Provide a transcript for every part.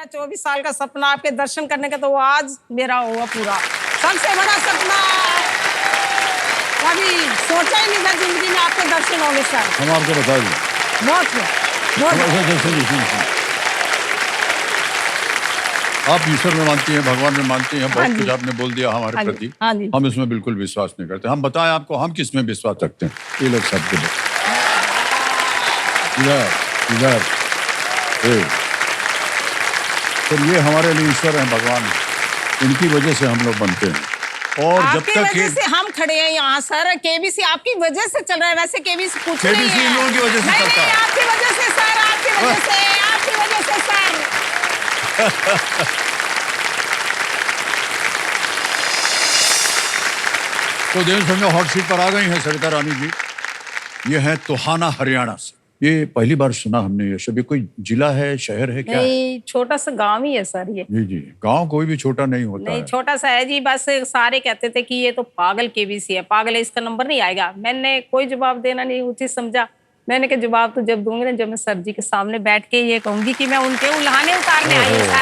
24 साल का सपना आपके दर्शन करने का, तो वो आज मेरा हुआ पूरा। सबसे बड़ा सपना, कभी सोचा ही नहीं था जिंदगी में आपके दर्शन होंगे सर। हम आपको बता दें, आप ईश्वर में मानती हैं, भगवान में मानती हैं, बहुत कुछ आपने बोल दिया हमारे प्रति। हम इसमें बिल्कुल विश्वास नहीं करते। हम बताएं आपको हम किस में विश्वास रखते हैं। ये लोग सब इधर तो ये हमारे लिए ईश्वर हैं, भगवान हैं। इनकी वजह से हम लोग बनते हैं। और जब तक वजह से हम खड़े हैं यहाँ सर, केबीसी आपकी वजह से चल रहा है। वैसे केबीसी कुछ नहीं है, इन लोगों की वजह से चलता है। आपकी वजह से सर, आपकी वजह से, आपकी वजह से सर। तो देव संजय हॉट सीट पर आ गई हैं सरिता रानी जी। ये है टोहाना, हरियाणा से। ये पहली बार सुना हमने ये शब्द। कोई जिला है, शहर है, क्या नहीं, छोटा सा गांव ही है सर ये। जी जी, गांव कोई भी छोटा नहीं होता नहीं, है। छोटा सा है जी। बस सारे कहते थे कि ये तो पागल केबीसी है, पागल है, इसका नंबर नहीं आएगा। मैंने कोई जवाब देना नहीं उचित समझा। मैंने कहा जवाब तो जब दूंगी ना, जब मैं सर जी के सामने बैठ के ये कहूंगी कि मैं उनके उल्हाने उतारने आई हूँ सर।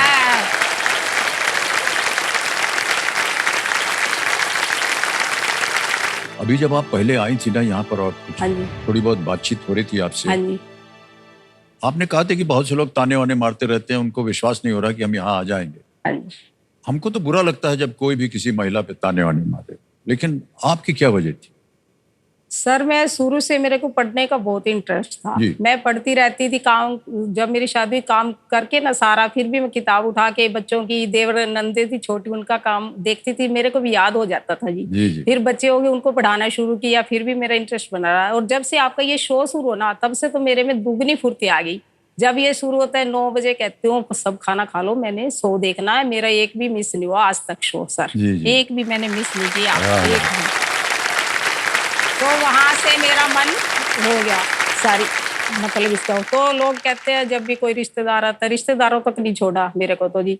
अभी जब आप पहले आई थी ना यहाँ पर, और थोड़ी बहुत बातचीत हो रही थी आपसे, आपने कहा था कि बहुत से लोग ताने वाने मारते रहते हैं, उनको विश्वास नहीं हो रहा कि हम यहाँ आ जाएंगे। हमको तो बुरा लगता है जब कोई भी किसी महिला पे ताने वाने मारे, लेकिन आपकी क्या वजह थी? सर मैं शुरू से, मेरे को पढ़ने का बहुत इंटरेस्ट था। मैं पढ़ती रहती थी। काम, जब मेरी शादी काम करके ना सारा, फिर भी मैं किताब उठा के बच्चों की, देवर नंदे थी छोटी, उनका काम देखती थी। मेरे को भी याद हो जाता था जी। फिर बच्चे हो गए, उनको पढ़ाना शुरू किया, फिर भी मेरा इंटरेस्ट बना रहा। और जब से आपका ये शो शुरू होना, तब से तो मेरे में दुगनी फुर्ती आ गई। जब ये शुरू होता है 9 बजे, कहती हूँ सब खाना खा लो, मैंने शो देखना है। मेरा एक भी मिस नहीं हुआ आज तक शो सर, एक भी मैंने मिस नहीं किया, एक भी। तो वहां से मेरा मन हो गया सारी, मतलब इसका। तो लोग कहते हैं जब भी कोई रिश्तेदार आता है, रिश्तेदारों तक नहीं छोड़ा मेरे को तो जी।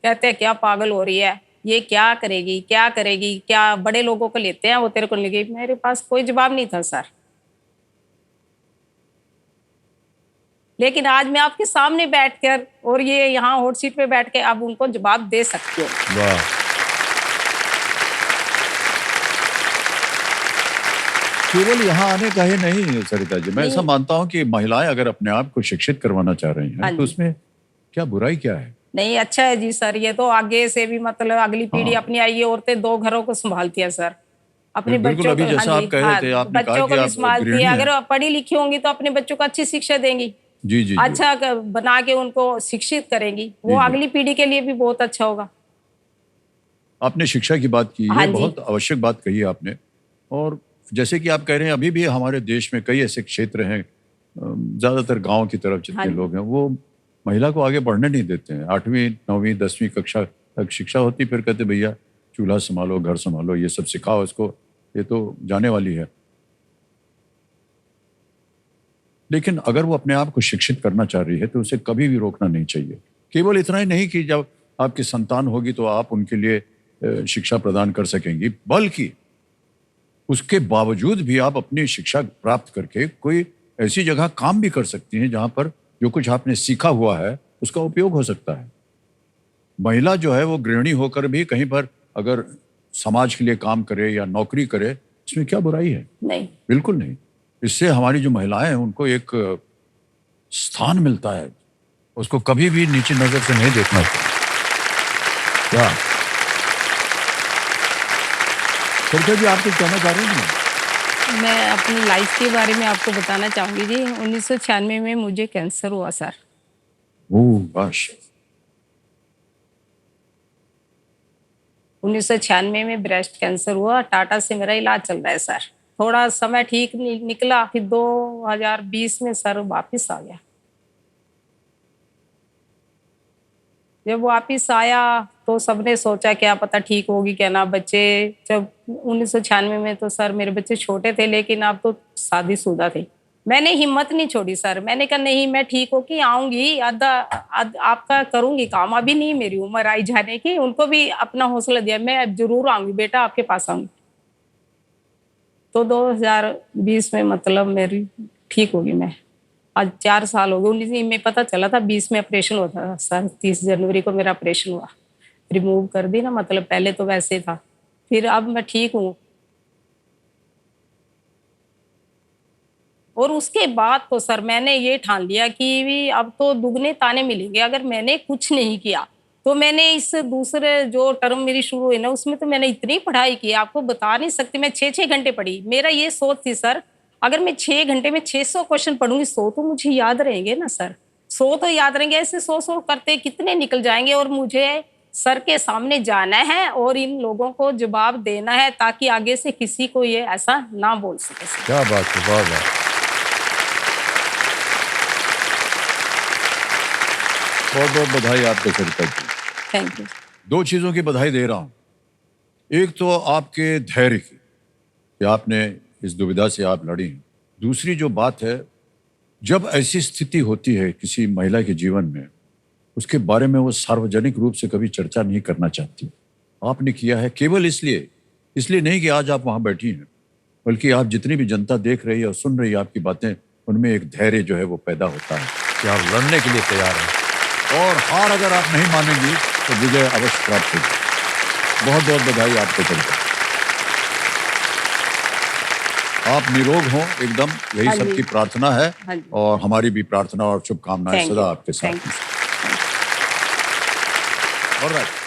कहते हैं क्या पागल हो रही है, ये क्या करेगी, क्या करेगी, क्या बड़े लोगों को लेते हैं वो तेरे को लेगी। मेरे पास कोई जवाब नहीं था सर, लेकिन आज मैं आपके सामने बैठकर और ये यहाँ हॉट सीट पे बैठ के अब उनको जवाब दे सकती हूँ। केवल यहाँ आने का ही नहीं सरिता जी, मैं ऐसा मानता हूँ कि महिलाएं अगर अपने आप को शिक्षित करवाना चाह रही हैं तो उसमें क्या बुराई क्या है? नहीं, अच्छा है जी सर। ये तो आगे से भी मतलब अगली पीढ़ी अपनी आई है, औरतें 2 घरों को संभालती है सर, अपने बच्चों को। जैसा आप कह रहे थे, आपने कहा कि बच्चों को संभालती है। अगर पढ़ी लिखी होंगी तो अपने बच्चों को अच्छी शिक्षा देंगी, जी, अच्छा बना के उनको शिक्षित करेंगी, वो अगली पीढ़ी के लिए भी बहुत अच्छा होगा। आपने शिक्षा की बात की, ये बहुत आवश्यक बात कही आपने। और जैसे कि आप कह रहे हैं, अभी भी हमारे देश में कई ऐसे क्षेत्र हैं, ज्यादातर गांव की तरफ जितने लोग हैं, वो महिला को आगे बढ़ने नहीं देते हैं। 8वीं 9वीं 10वीं कक्षा तक शिक्षा होती, फिर कहते भैया चूल्हा संभालो, घर संभालो, ये सब सिखाओ इसको, ये तो जाने वाली है। लेकिन अगर वो अपने आप को शिक्षित करना चाह रही है तो उसे कभी भी रोकना नहीं चाहिए। केवल इतना ही नहीं कि जब आपकी संतान होगी तो आप उनके लिए शिक्षा प्रदान कर सकेंगी, बल्कि उसके बावजूद भी आप अपनी शिक्षा प्राप्त करके कोई ऐसी जगह काम भी कर सकती हैं जहां पर जो कुछ आपने सीखा हुआ है उसका उपयोग हो सकता है। महिला जो है वो गृहिणी होकर भी कहीं पर अगर समाज के लिए काम करे या नौकरी करे, इसमें क्या बुराई है? नहीं, बिल्कुल नहीं। इससे हमारी जो महिलाएं हैं उनको एक स्थान मिलता है, उसको कभी भी नीचे नजर से नहीं देखना चाहिए। क्या सरिता जी आप कुछ कहना चाह रही हैं? मैं अपनी लाइफ के बारे में आपको बताना चाहूंगी जी। 1996 में मुझे कैंसर हुआ सर। ओह गोश। 1996 में ब्रेस्ट कैंसर हुआ। टाटा से मेरा इलाज चल रहा है सर। थोड़ा समय ठीक निकला, फिर 2020 में सर वापिस आ गया। जब वापिस आया तो सबने सोचा क्या पता ठीक होगी क्या ना। बच्चे जब 1996 में तो सर मेरे बच्चे छोटे थे, लेकिन अब तो शादीशुदा थे। मैंने हिम्मत नहीं छोड़ी सर। मैंने कहा नहीं, मैं ठीक होके आऊंगी, आपका करूंगी काम, अभी नहीं मेरी उम्र आई जाने की। उनको भी अपना हौसला दिया, मैं जरूर आऊंगी बेटा, आपके पास आऊंगी। तो 2020 में मतलब मेरी ठीक होगी मैं। आज 4 साल हो गए। 19 में पता चला था, 20 में ऑपरेशन होता था सर। 30 जनवरी को मेरा ऑपरेशन हुआ, रिमूव कर दी ना, मतलब पहले तो वैसे था, फिर अब मैं ठीक हूँ। और उसके बाद तो सर मैंने ये ठान लिया कि भी अब तो दुगने ताने मिलेंगे। अगर मैंने कुछ नहीं किया तो मैंने इस दूसरे जो टर्म मेरी शुरू हुई ना, उसमें तो मैंने इतनी पढ़ाई की, आपको बता नहीं सकती। मैं 6-6 घंटे पढ़ी। मेरा ये सोच थी सर, अगर मैं 6 घंटे में 600 क्वेश्चन पढ़ूंगी, 100 तो मुझे याद रहेंगे ना सर। 100 तो याद रहेंगे। ऐसे 100 करते कितने निकल जाएंगे। और मुझे सर के सामने जाना है और इन लोगों को जवाब देना है, ताकि आगे से किसी को ये ऐसा ना बोल सके सर। क्या बात है, वाह वाह, बहुत बहुत बधाई आपको सरिता जी। Thank you. 2 चीजों की बधाई दे रहा हूं। एक तो आपके धैर्य की, कि आपने इस दुविधा से आप लड़ी। दूसरी जो बात है, जब ऐसी स्थिति होती है किसी महिला के जीवन में, उसके बारे में वो सार्वजनिक रूप से कभी चर्चा नहीं करना चाहती। आपने किया है, केवल इसलिए नहीं कि आज आप वहां बैठी हैं, बल्कि आप जितनी भी जनता देख रही है और सुन रही है आपकी बातें, उनमें एक धैर्य जो है वो पैदा होता है कि आप लड़ने के लिए तैयार हैं। और हार अगर आप नहीं मानेंगी तो विजय अवश्य प्राप्त होगी। बहुत बहुत बधाई आपको सरिता। आप निरोग हों एकदम, यही हाँ जी। सबकी प्रार्थना है। हाँ जी। और हमारी भी प्रार्थना और शुभकामनाएं थैंक सदा यू। आपके साथ थैंक हैं। यू। ऑलराइट।